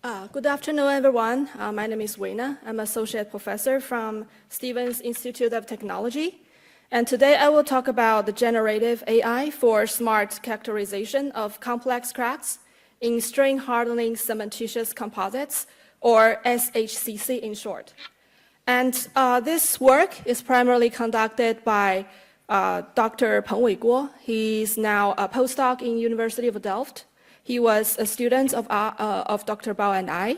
Good afternoon, everyone. My name is Weina. I'm associate professor from Stevens Institute of Technology. And today I will talk about the generative AI for smart characterization of complex cracks in strain-hardening cementitious composites, or SHCC in short. And this work is primarily conducted by Dr. Peng Weiguo. He's now a postdoc in University of Delft. He was a student of Dr. Bao and I.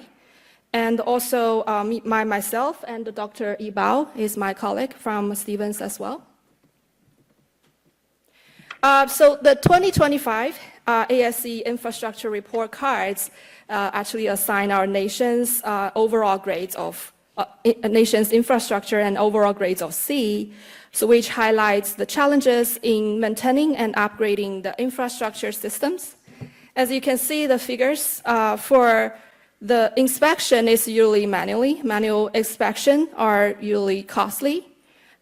And also myself and Dr. Yi Bao is my colleague from Stevens as well. So the 2025 ASC infrastructure report cards actually assign our nation's overall grades of nation's infrastructure and overall grades of C, so which highlights the challenges in maintaining and upgrading the infrastructure systems. As you can see, the figures for the inspection is usually manually. Manual inspection are usually costly,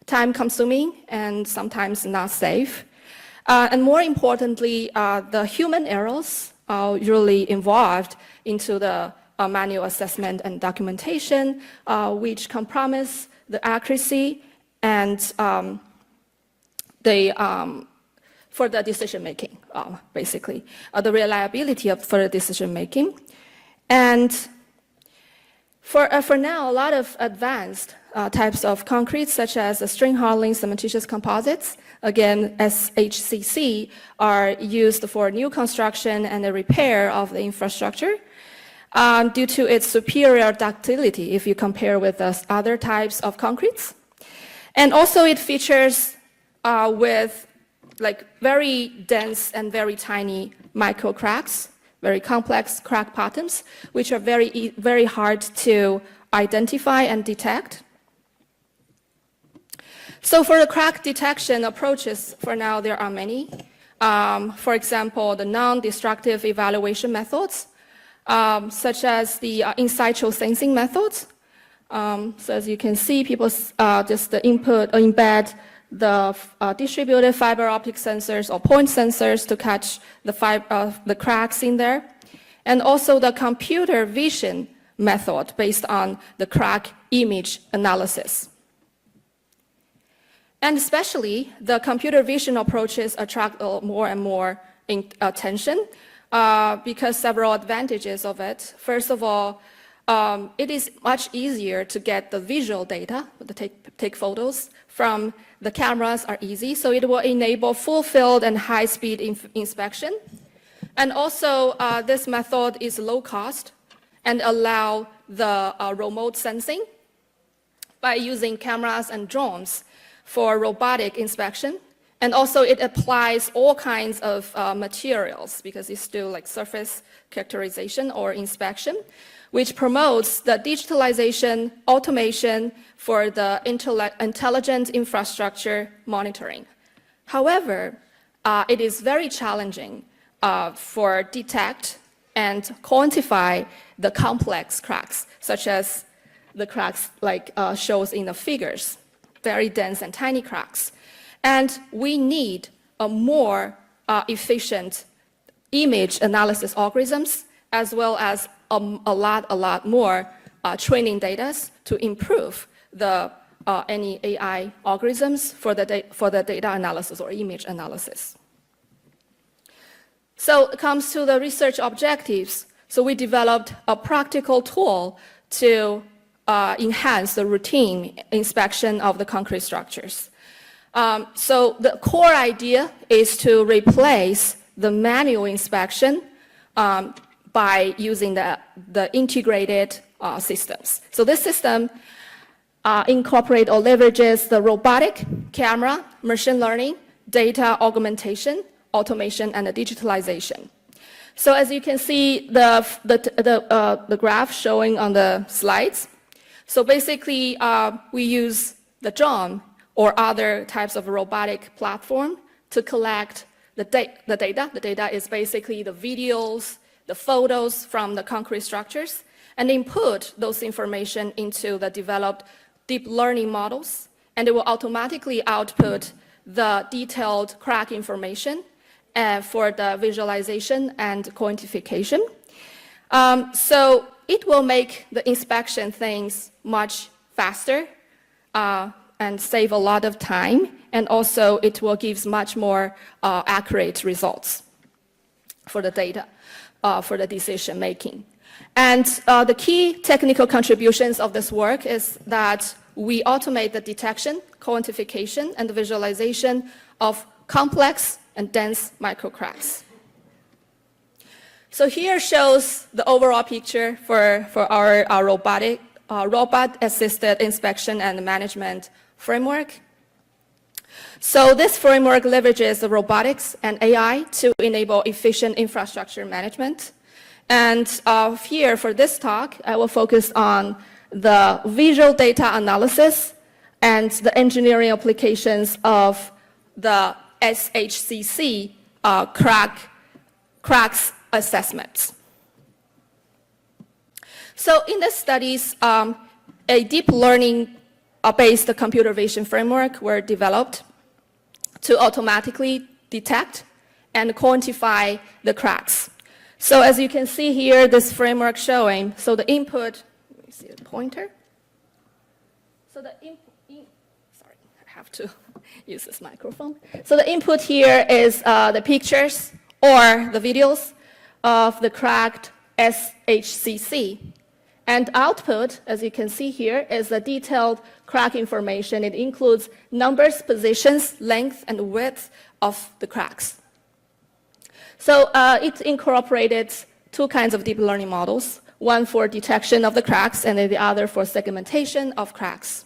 time-consuming, and sometimes not safe. And more importantly, the human errors are usually involved into the manual assessment and documentation, which compromise the accuracy and for the decision making, basically, the reliability for the decision making. And for now, a lot of advanced types of concrete, such as strain-hardening cementitious composites, again, SHCC, are used for new construction and the repair of the infrastructure due to its superior ductility if you compare with other types of concretes. And also it features with like very dense and very tiny microcracks, very complex crack patterns, which are very hard to identify and detect. So for the crack detection approaches, for now there are many. For example, the non-destructive evaluation methods, such as the in situ sensing methods. So as you can see, people just embed the distributed fiber optic sensors or point sensors to catch the cracks in there. And also the computer vision method based on the crack image analysis. And especially the computer vision approaches attract more and more attention because several advantages of it. First of all, it is much easier to get the visual data, to take photos from the cameras are easy, so it will enable full field and high speed inspection. And also this method is low cost and allow the remote sensing by using cameras and drones for robotic inspection. And also it applies all kinds of materials because it's still like surface characterization or inspection, which promotes the digitalization, automation for the intelligent infrastructure monitoring. However, it is very challenging for detect and quantify the complex cracks, such as the cracks like shows in the figures, very dense and tiny cracks. And we need a more efficient image analysis algorithms, as well as a lot more training data to improve the any AI algorithms for the data analysis or image analysis. So it comes to the research objectives. So we developed a practical tool to enhance the routine inspection of the concrete structures. So the core idea is to replace the manual inspection by using the integrated systems. So this system incorporates or leverages the robotic, camera, machine learning, data augmentation, automation, and the digitalization. So as you can see, the graph showing on the slides. So basically, we use the drone or other types of robotic platform to collect the data. The data is basically the videos, the photos from the concrete structures, and input those information into the developed deep learning models, and it will automatically output the detailed crack information for the visualization and quantification. So it will make the inspection things much faster and save a lot of time, and also it will give much more accurate results for the data, for the decision making. And the key technical contributions of this work is that we automate the detection, quantification, and the visualization of complex and dense microcracks. So here shows the overall picture for our robot-assisted inspection and management framework. So this framework leverages the robotics and AI to enable efficient infrastructure management. And here for this talk, I will focus on the visual data analysis and the engineering applications of the SHCC cracks assessments. So in the studies, a deep learning-based computer vision framework were developed to automatically detect and quantify the cracks. So as you can see here, this framework showing, so the input, let me see the pointer. So the sorry, I have to use this microphone. So the input here is the pictures or the videos of the cracked SHCC. And output, as you can see here, is the detailed crack information. It includes numbers, positions, length, and width of the cracks. So it incorporated two kinds of deep learning models, one for detection of the cracks and then the other for segmentation of cracks.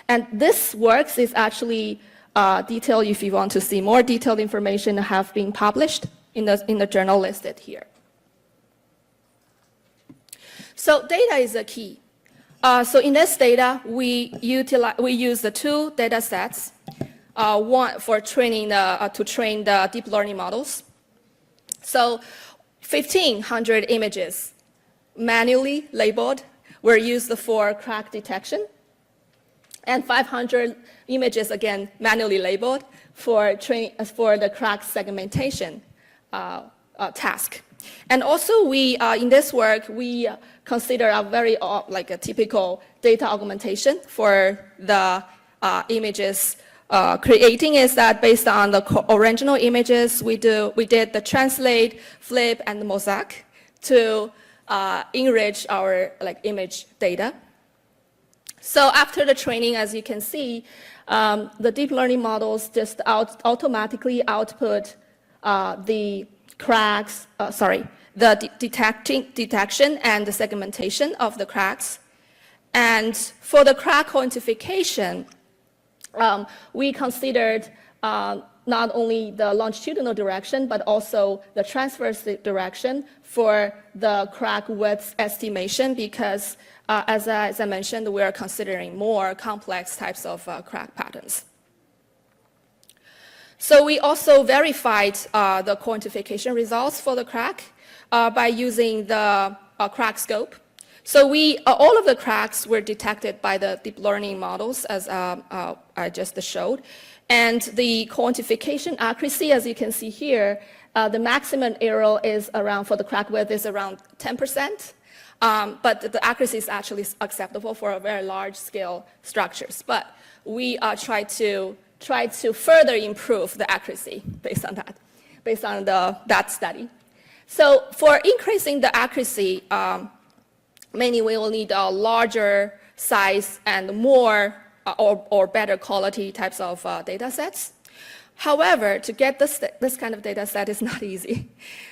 And this works is actually detailed. If you want to see more detailed information, have been published in the journal listed here. So data is the key. So in this data, we use the two data sets, one for training to train the deep learning models. So 1,500 images manually labeled were used for crack detection, and 500 images, again, manually labeled for the crack segmentation task. And also, we in this work, we consider a very like a typical data augmentation for the images creating is that based on the original images, we did the translate, flip, and mosaic to enrich our image data. So after the training, as you can see, the deep learning models just automatically output the cracks, the detection and the segmentation of the cracks. And for the crack quantification, we considered not only the longitudinal direction, but also the transverse direction for the crack width estimation, because as I mentioned, we are considering more complex types of crack patterns. So we also verified the quantification results for the crack by using the crack scope. So all of the cracks were detected by the deep learning models, as I just showed. And the quantification accuracy, as you can see here, the maximum error is around, for the crack width, is around 10%. But the accuracy is actually acceptable for a very large scale structures. But we try to further improve the accuracy based on that study. So for increasing the accuracy, mainly we will need a larger size and more or better quality types of data sets. However, to get this kind of data set is not easy,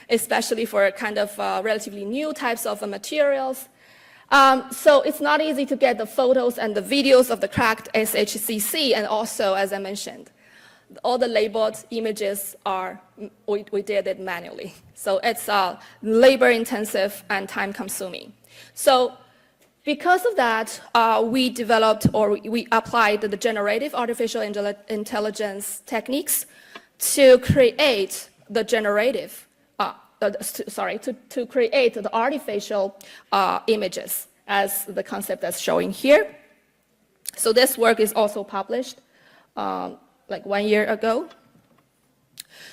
especially for kind of relatively new types of materials. So it's not easy to get the photos and the videos of the cracked SHCC, and also, as I mentioned, all the labeled images we did it manually. So it's labor-intensive and time-consuming. So because of that, we developed or we applied the generative artificial intelligence techniques to create the generative, to create the artificial images as the concept that's showing here. So this work is also published like 1 year ago.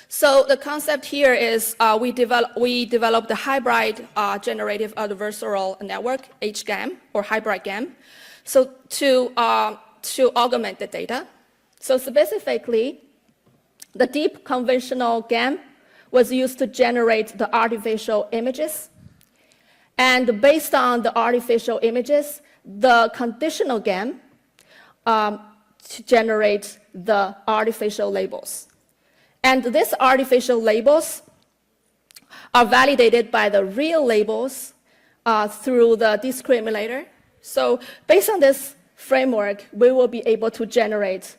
So the concept here is we developed the hybrid generative adversarial network, HGAN, or hybrid GAN, so to augment the data. So specifically, the deep conventional GAN was used to generate the artificial images. And based on the artificial images, the conditional GAN to generate the artificial labels. And these artificial labels are validated by the real labels through the discriminator. So based on this framework, we will be able to generate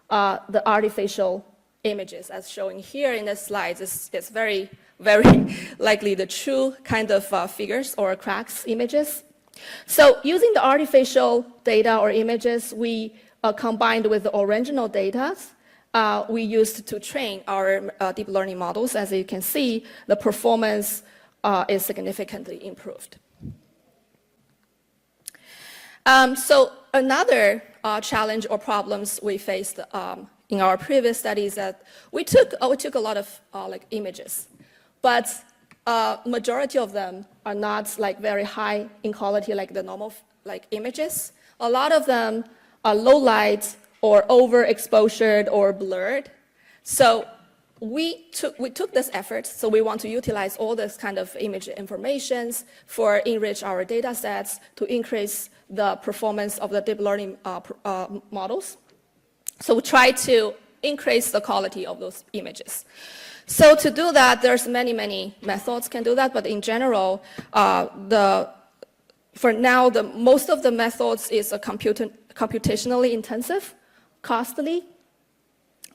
the artificial images as shown here in the slides. It's very, very likely the true kind of figures or cracks images. So using the artificial data or images, we combined with the original data, we used to train our deep learning models. As you can see, the performance is significantly improved. So another challenge or problems we faced in our previous studies that we took a lot of images, but majority of them are not very high in quality like the normal images. A lot of them are low light or overexposure or blurred. So we took this effort, so we want to utilize all this kind of image informations for enrich our data sets to increase the performance of the deep learning models. So we try to increase the quality of those images. So to do that, there's many methods can do that, but in general, for now, most of the methods is computationally intensive, costly,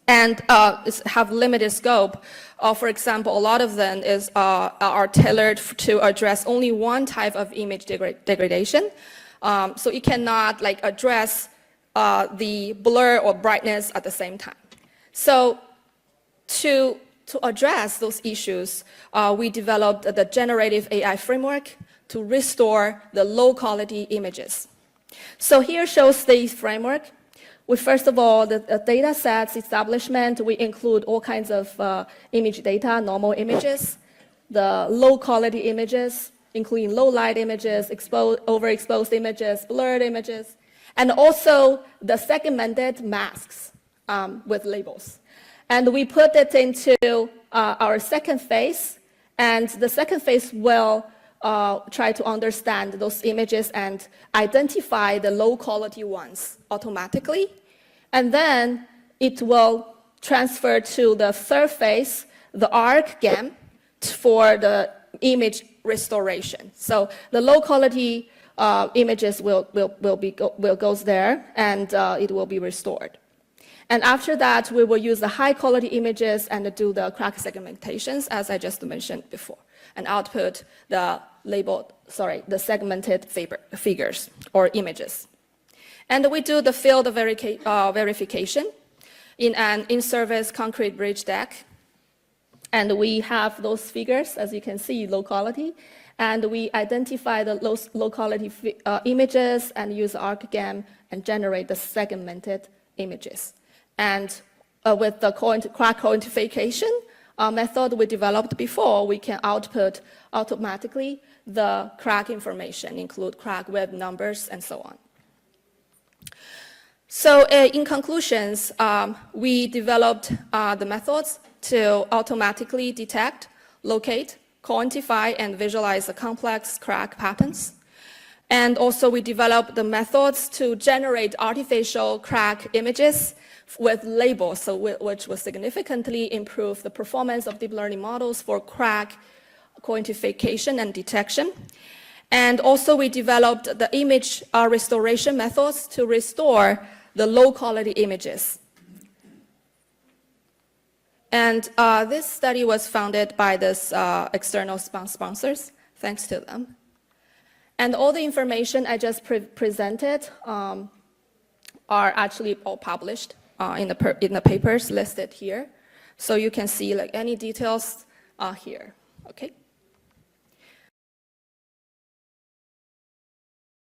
and have limited scope. For example, a lot of them are tailored to address only one type of image degradation. So it cannot address the blur or brightness at the same time. So to address those issues, we developed the generative AI framework to restore the low quality images. So here shows the framework. First of all, the data sets establishment, we include all kinds of image data, normal images, the low quality images, including low light images, overexposed images, blurred images, and also the segmented masks with labels. And we put it into our second phase, and the second phase will try to understand those images and identify the low quality ones automatically. And then it will transfer to the third phase, the ArcGAN, for the image restoration. So the low quality images will go there, and it will be restored. And after that, we will use the high quality images and do the crack segmentations, as I just mentioned before, and output the segmented figures or images. And we do the field verification in an in-service concrete bridge deck. And we have those figures, as you can see, low quality. And we identify the low quality images and use ArcGAN and generate the segmented images. And with the crack quantification method we developed before, we can output automatically the crack information, include crack web numbers and so on. So in conclusions, we developed the methods to automatically detect, locate, quantify, and visualize the complex crack patterns. And also we developed the methods to generate artificial crack images with labels, which will significantly improve the performance of deep learning models for crack quantification and detection. And also we developed the image restoration methods to restore the low quality images. And this study was funded by this external sponsors, thanks to them. And all the information I just presented are actually all published in the papers listed here. So you can see any details here, okay?